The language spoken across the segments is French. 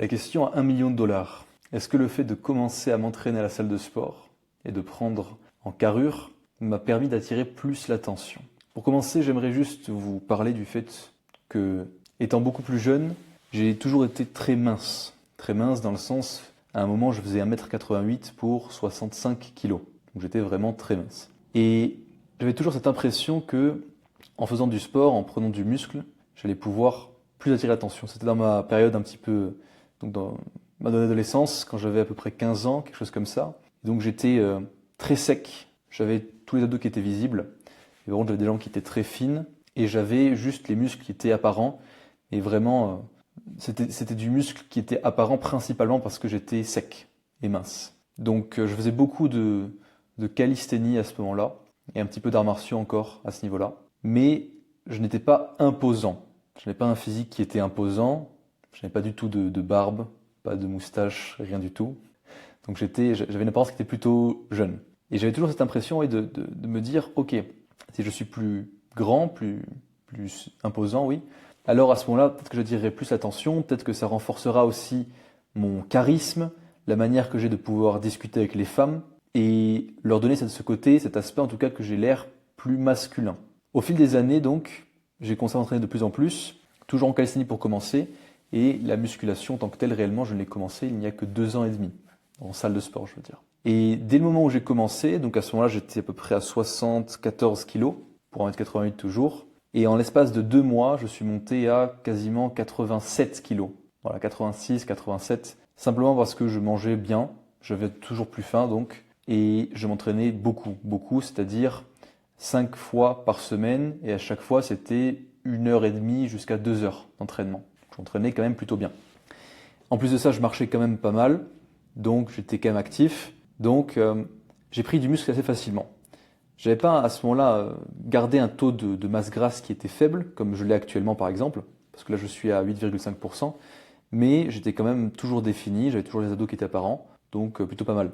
La question à 1 million de dollars. Est-ce que le fait de commencer à m'entraîner à la salle de sport et de prendre en carrure m'a permis d'attirer plus l'attention? Pour commencer, j'aimerais juste vous parler du fait que, étant beaucoup plus jeune, j'ai toujours été très mince. Très mince dans le sens, à un moment, je faisais 1m88 pour 65 kg. Donc j'étais vraiment très mince. Et j'avais toujours cette impression que, en faisant du sport, en prenant du muscle, j'allais pouvoir plus attirer l'attention. C'était dans ma période un petit peu, donc dans ma adolescence, quand j'avais à peu près 15 ans, quelque chose comme ça. Et donc j'étais très sec. J'avais tous les abdos qui étaient visibles. Et par contre, j'avais des jambes qui étaient très fines. Et j'avais juste les muscles qui étaient apparents. Et vraiment, c'était du muscle qui était apparent principalement parce que j'étais sec et mince. Donc je faisais beaucoup de calisthénie à ce moment-là. Et un petit peu d'arts martiaux encore à ce niveau-là. Mais je n'étais pas imposant. Je n'avais pas un physique qui était imposant. Je n'avais pas du tout de barbe, pas de moustache, rien du tout. Donc j'avais une apparence qui était plutôt jeune. Et j'avais toujours cette impression de me dire, ok, si je suis plus grand, plus imposant, oui, alors à ce moment-là, peut-être que j'attirerai plus l'attention, peut-être que ça renforcera aussi mon charisme, la manière que j'ai de pouvoir discuter avec les femmes et leur donner ce côté, cet aspect en tout cas que j'ai l'air plus masculin. Au fil des années donc, j'ai commencé à m'entraîner de plus en plus, toujours en calisthénie pour commencer, et la musculation en tant que telle, réellement, je ne l'ai commencé il n'y a que 2 ans et demi, en salle de sport, je veux dire. Et dès le moment où j'ai commencé, donc à ce moment-là, j'étais à peu près à 74 kilos, pour 1m88 toujours, et en l'espace de 2 mois, je suis monté à quasiment 87 kilos. Voilà, 86, 87, simplement parce que je mangeais bien, j'avais toujours plus faim donc, et je m'entraînais beaucoup, c'est-à-dire 5 fois par semaine, et à chaque fois, c'était 1h30 jusqu'à 2 heures d'entraînement. Je m'entraînais quand même plutôt bien. En plus de ça, je marchais quand même pas mal, donc j'étais quand même actif. Donc j'ai pris du muscle assez facilement. J'avais pas à ce moment-là gardé un taux de masse grasse qui était faible, comme je l'ai actuellement par exemple, parce que là je suis à 8,5%, mais j'étais quand même toujours défini, j'avais toujours les abdos qui étaient apparents, donc plutôt pas mal.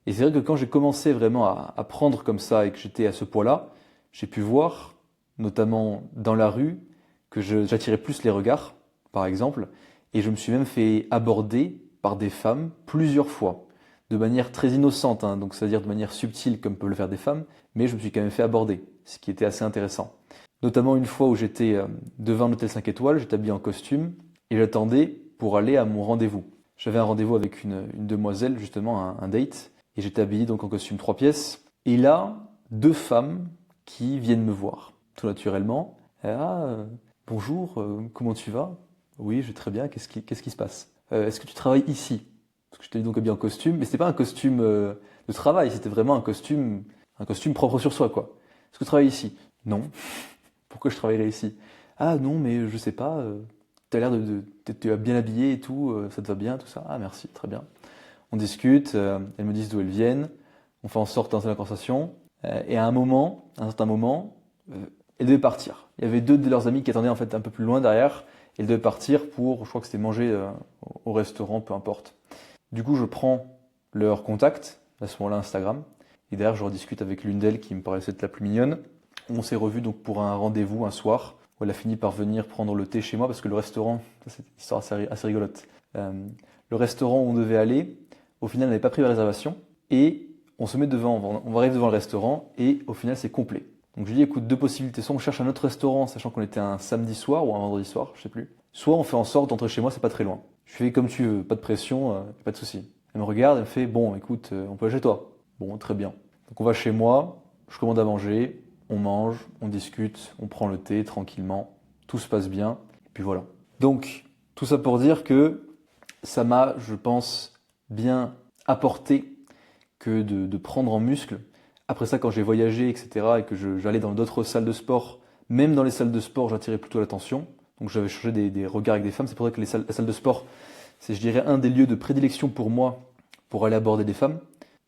Et c'est vrai que quand j'ai commencé vraiment à prendre comme ça et que j'étais à ce poids-là, j'ai pu voir, notamment dans la rue, que j'attirais plus les regards, par exemple, et je me suis même fait aborder par des femmes plusieurs fois, de manière très innocente, hein, donc c'est-à-dire de manière subtile comme peuvent le faire des femmes, mais je me suis quand même fait aborder, ce qui était assez intéressant. Notamment une fois où j'étais devant un hôtel 5 étoiles, j'étais habillé en costume, et j'attendais pour aller à mon rendez-vous. J'avais un rendez-vous avec une demoiselle, justement, un date, et j'étais habillé donc en costume 3 pièces, et là, 2 femmes qui viennent me voir, tout naturellement. Bonjour, comment tu vas? Oui, je vais très bien, qu'est-ce qui se passe? Est-ce que tu travailles ici? Parce que j'étais donc habillé en costume, mais c'était pas un costume de travail, c'était vraiment un costume propre sur soi, quoi. Est-ce que tu travailles ici? Non. Pourquoi je travaillerais ici? Ah non, mais je sais pas, t'as l'air t'es bien habillé et tout, ça te va bien, tout ça. Ah merci, très bien. On discute, elles me disent d'où elles viennent, on fait en sorte d'entrer dans la conversation, et à un certain moment, elles devaient partir. Il y avait 2 de leurs amis qui attendaient en fait un peu plus loin derrière, et elles devaient partir pour, je crois que c'était manger au restaurant, peu importe. Du coup, je prends leur contact, à ce moment-là Instagram, et derrière je rediscute avec l'une d'elles qui me paraissait être la plus mignonne. On s'est revus donc pour un rendez-vous un soir, où elle a fini par venir prendre le thé chez moi, parce que le restaurant, c'est une histoire assez rigolote, le restaurant où on devait aller, au final, on n'avait pas pris la réservation, et on va arriver devant le restaurant, et au final, c'est complet. Donc je lui dis, écoute, 2 possibilités, soit on cherche un autre restaurant, sachant qu'on était un samedi soir, ou un vendredi soir, je sais plus, soit on fait en sorte d'entrer chez moi, c'est pas très loin. Je fais comme tu veux, pas de pression, pas de souci. Elle me regarde, elle me fait, bon, écoute, on peut aller chez toi. Bon, très bien. Donc on va chez moi, je commande à manger, on mange, on discute, on prend le thé tranquillement, tout se passe bien, et puis voilà. Donc, tout ça pour dire que ça m'a, je pense, bien apporté que de prendre en muscle. Après ça, quand j'ai voyagé, etc., et que j'allais dans d'autres salles de sport, même dans les salles de sport, j'attirais plutôt l'attention. Donc j'avais changé des regards avec des femmes. C'est pour ça que la salle de sport, c'est, je dirais, un des lieux de prédilection pour moi pour aller aborder des femmes.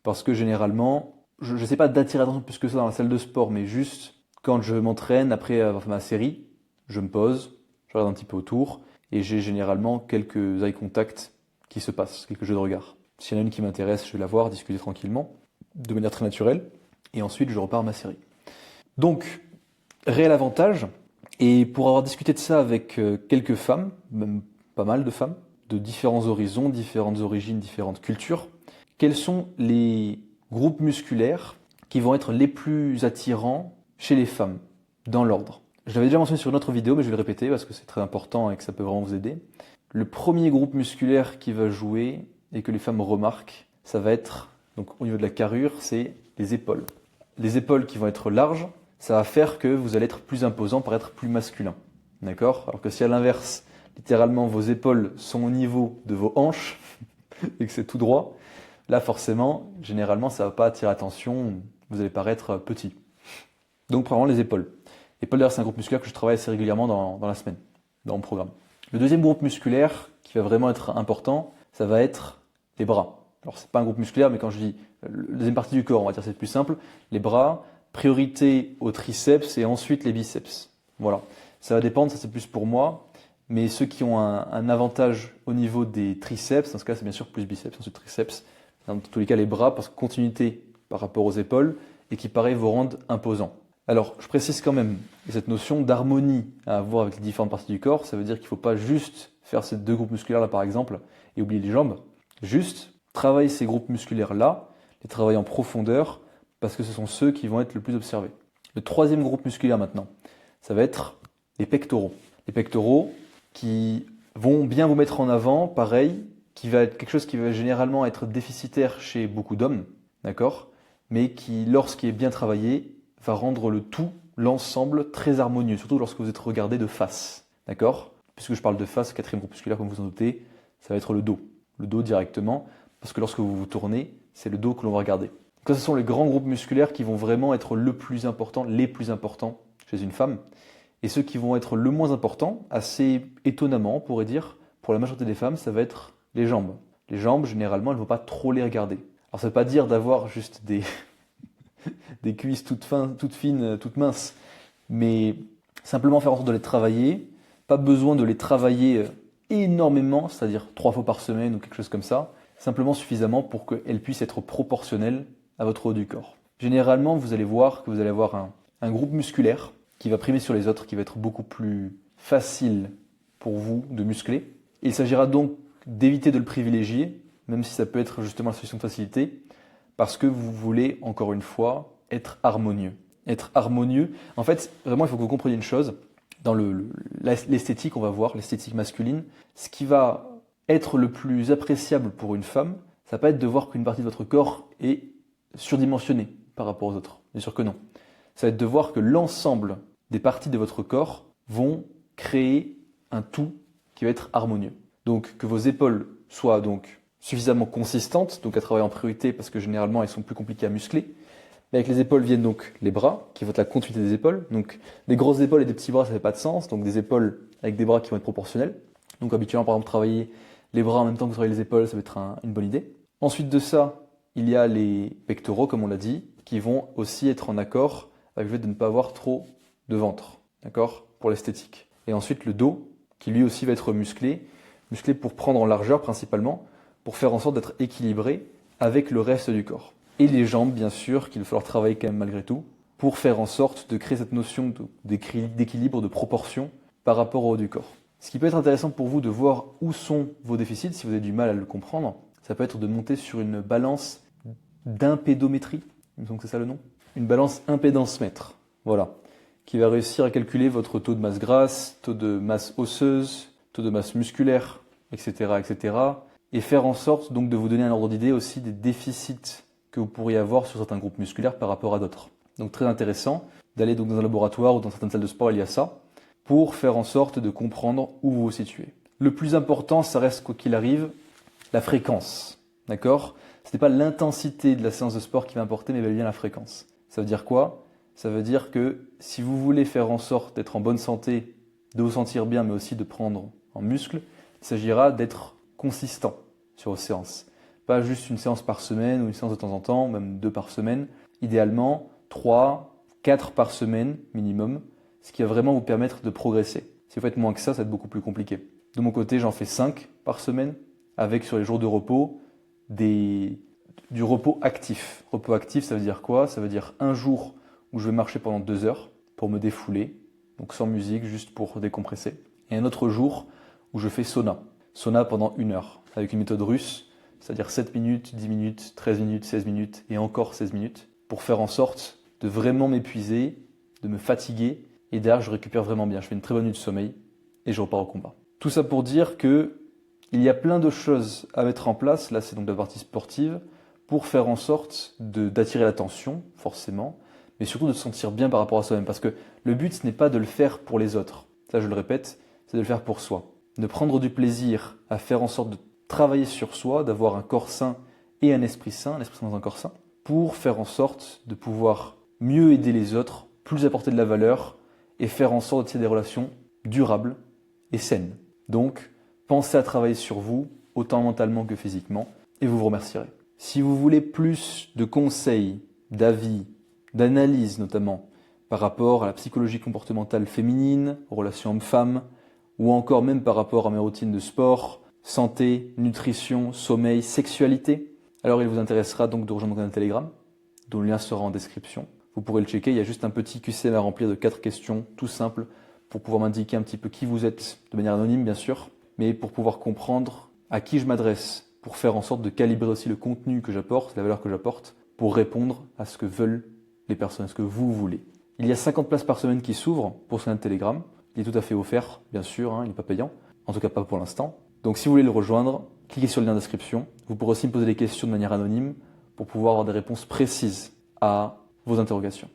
Parce que généralement, je ne sais pas d'attirer l'attention plus que ça dans la salle de sport, mais juste quand je m'entraîne, après avoir fait ma série, je me pose, je regarde un petit peu autour, et j'ai généralement quelques eye contact qui se passent, quelques jeux de regard. S'il y en a une qui m'intéresse, je vais la voir, discuter tranquillement, de manière très naturelle, et ensuite je repars à ma série. Donc, réel avantage, et pour avoir discuté de ça avec quelques femmes, même pas mal de femmes, de différents horizons, différentes origines, différentes cultures. Quels sont les groupes musculaires qui vont être les plus attirants chez les femmes, dans l'ordre? Je l'avais déjà mentionné sur une autre vidéo, mais je vais le répéter parce que c'est très important et que ça peut vraiment vous aider. Le premier groupe musculaire qui va jouer et que les femmes remarquent, ça va être, donc au niveau de la carrure, c'est les épaules. Les épaules qui vont être larges, ça va faire que vous allez être plus imposant, paraître plus masculin. D'accord? Alors que si à l'inverse, littéralement vos épaules sont au niveau de vos hanches et que c'est tout droit, là forcément, généralement ça ne va pas attirer l'attention, vous allez paraître petit. Donc premièrement les épaules. Épaules d'ailleurs c'est un groupe musculaire que je travaille assez régulièrement dans la semaine, dans mon programme. Le deuxième groupe musculaire qui va vraiment être important, ça va être les bras. Alors c'est pas un groupe musculaire, mais quand je dis la deuxième partie du corps, on va dire c'est plus simple, les bras, priorité aux triceps et ensuite les biceps. Voilà, ça va dépendre, ça c'est plus pour moi, mais ceux qui ont un avantage au niveau des triceps, dans ce cas c'est bien sûr plus biceps, ensuite triceps, dans tous les cas les bras, parce que continuité par rapport aux épaules, et qui pareil vous rendent imposant. Alors je précise quand même, cette notion d'harmonie à avoir avec les différentes parties du corps, ça veut dire qu'il ne faut pas juste faire ces deux groupes musculaires là par exemple, et oublier les jambes, juste travailler ces groupes musculaires là, les travailler en profondeur, parce que ce sont ceux qui vont être le plus observés. Le troisième groupe musculaire maintenant, ça va être les pectoraux. Les pectoraux qui vont bien vous mettre en avant, pareil, qui va être quelque chose qui va généralement être déficitaire chez beaucoup d'hommes, d'accord, mais qui, lorsqu'il est bien travaillé, va rendre le tout, l'ensemble, très harmonieux, surtout lorsque vous êtes regardé de face, d'accord? Puisque je parle de face, quatrième groupe musculaire, comme vous en doutez, ça va être le dos directement, parce que lorsque vous vous tournez, c'est le dos que l'on va regarder. Donc ça, ce sont les grands groupes musculaires qui vont vraiment être le plus important, les plus importants chez une femme. Et ceux qui vont être le moins importants, assez étonnamment, on pourrait dire, pour la majorité des femmes, ça va être les jambes. Les jambes, généralement, elles ne vont pas trop les regarder. Alors ça ne veut pas dire d'avoir juste des cuisses toutes fines, toutes minces, mais simplement faire en sorte de les travailler. Pas besoin de les travailler énormément, c'est-à-dire 3 fois par semaine ou quelque chose comme ça, simplement suffisamment pour qu'elles puissent être proportionnelles à votre haut du corps. Généralement, vous allez voir que vous allez avoir un groupe musculaire qui va primer sur les autres, qui va être beaucoup plus facile pour vous de muscler. Il s'agira donc d'éviter de le privilégier, même si ça peut être justement la solution de facilité, parce que vous voulez, encore une fois, être harmonieux. Être harmonieux, en fait, vraiment, il faut que vous compreniez une chose. Dans l'esthétique, on va voir, l'esthétique masculine, ce qui va être le plus appréciable pour une femme, ça va pas être de voir qu'une partie de votre corps est surdimensionnée par rapport aux autres. Bien sûr que non. Ça va être de voir que l'ensemble des parties de votre corps vont créer un tout qui va être harmonieux. Donc que vos épaules soient donc suffisamment consistantes, donc à travailler en priorité parce que généralement elles sont plus compliquées à muscler. Mais avec les épaules viennent donc les bras, qui vont être la continuité des épaules. Donc des grosses épaules et des petits bras, ça fait pas de sens. Donc des épaules avec des bras qui vont être proportionnels. Donc habituellement par exemple travailler les bras en même temps que vous travaillez les épaules, ça va être une bonne idée. Ensuite de ça, il y a les pectoraux, comme on l'a dit, qui vont aussi être en accord avec le fait de ne pas avoir trop de ventre, d'accord, pour l'esthétique. Et ensuite le dos, qui lui aussi va être musclé pour prendre en largeur principalement, pour faire en sorte d'être équilibré avec le reste du corps. Et les jambes, bien sûr, qu'il va falloir travailler quand même malgré tout, pour faire en sorte de créer cette notion d'équilibre, de proportion par rapport au haut du corps. Ce qui peut être intéressant pour vous de voir où sont vos déficits, si vous avez du mal à le comprendre, ça peut être de monter sur une balance d'impédométrie, il me semble que c'est ça le nom, une balance impédance-mètre, voilà, qui va réussir à calculer votre taux de masse grasse, taux de masse osseuse, taux de masse musculaire, etc., etc., et faire en sorte donc de vous donner un ordre d'idée aussi des déficits que vous pourriez avoir sur certains groupes musculaires par rapport à d'autres. Donc très intéressant d'aller donc dans un laboratoire ou dans certaines salles de sport, il y a ça, pour faire en sorte de comprendre où vous vous situez. Le plus important, ça reste quoi qu'il arrive, la fréquence, d'accord ? Ce n'est pas l'intensité de la séance de sport qui va importer, mais bien la fréquence. Ça veut dire quoi ? Ça veut dire que si vous voulez faire en sorte d'être en bonne santé, de vous sentir bien, mais aussi de prendre en muscle, il s'agira d'être consistant sur vos séances. Pas juste une séance par semaine ou une séance de temps en temps, même 2 par semaine. Idéalement, 3, 4 par semaine minimum, ce qui va vraiment vous permettre de progresser. Si vous faites moins que ça va être beaucoup plus compliqué. De mon côté, j'en fais 5 par semaine, avec sur les jours de repos, du repos actif. Repos actif, ça veut dire quoi ? Ça veut dire un jour où je vais marcher pendant 2 heures pour me défouler, donc sans musique, juste pour décompresser. Et un autre jour où je fais sauna. sauna pendant 1 heure, avec une méthode russe, c'est-à-dire 7 minutes, 10 minutes, 13 minutes, 16 minutes et encore 16 minutes, pour faire en sorte de vraiment m'épuiser, de me fatiguer, et derrière je récupère vraiment bien, je fais une très bonne nuit de sommeil et je repars au combat. Tout ça pour dire que il y a plein de choses à mettre en place, là c'est donc la partie sportive, pour faire en sorte d'attirer l'attention, forcément, mais surtout de se sentir bien par rapport à soi-même. Parce que le but, ce n'est pas de le faire pour les autres. Ça, je le répète, c'est de le faire pour soi. De prendre du plaisir à faire en sorte de travailler sur soi, d'avoir un corps sain et un esprit sain dans un corps sain, pour faire en sorte de pouvoir mieux aider les autres, plus apporter de la valeur et faire en sorte d'attirer des relations durables et saines. Donc, pensez à travailler sur vous, autant mentalement que physiquement, et vous vous remercierez. Si vous voulez plus de conseils, d'avis, d'analyse notamment, par rapport à la psychologie comportementale féminine, aux relations hommes-femmes, ou encore même par rapport à mes routines de sport, santé, nutrition, sommeil, sexualité, alors il vous intéressera donc de rejoindre mon canal Telegram, dont le lien sera en description. Vous pourrez le checker, il y a juste un petit QCM à remplir de 4 questions, tout simple, pour pouvoir m'indiquer un petit peu qui vous êtes, de manière anonyme bien sûr, mais pour pouvoir comprendre à qui je m'adresse, pour faire en sorte de calibrer aussi le contenu que j'apporte, la valeur que j'apporte, pour répondre à ce que veulent les personnes, à ce que vous voulez. Il y a 50 places par semaine qui s'ouvrent pour ce canal Telegram. Il est tout à fait offert, bien sûr, il n'est pas payant, en tout cas pas pour l'instant. Donc si vous voulez le rejoindre, cliquez sur le lien description. Vous pourrez aussi me poser des questions de manière anonyme pour pouvoir avoir des réponses précises à vos interrogations.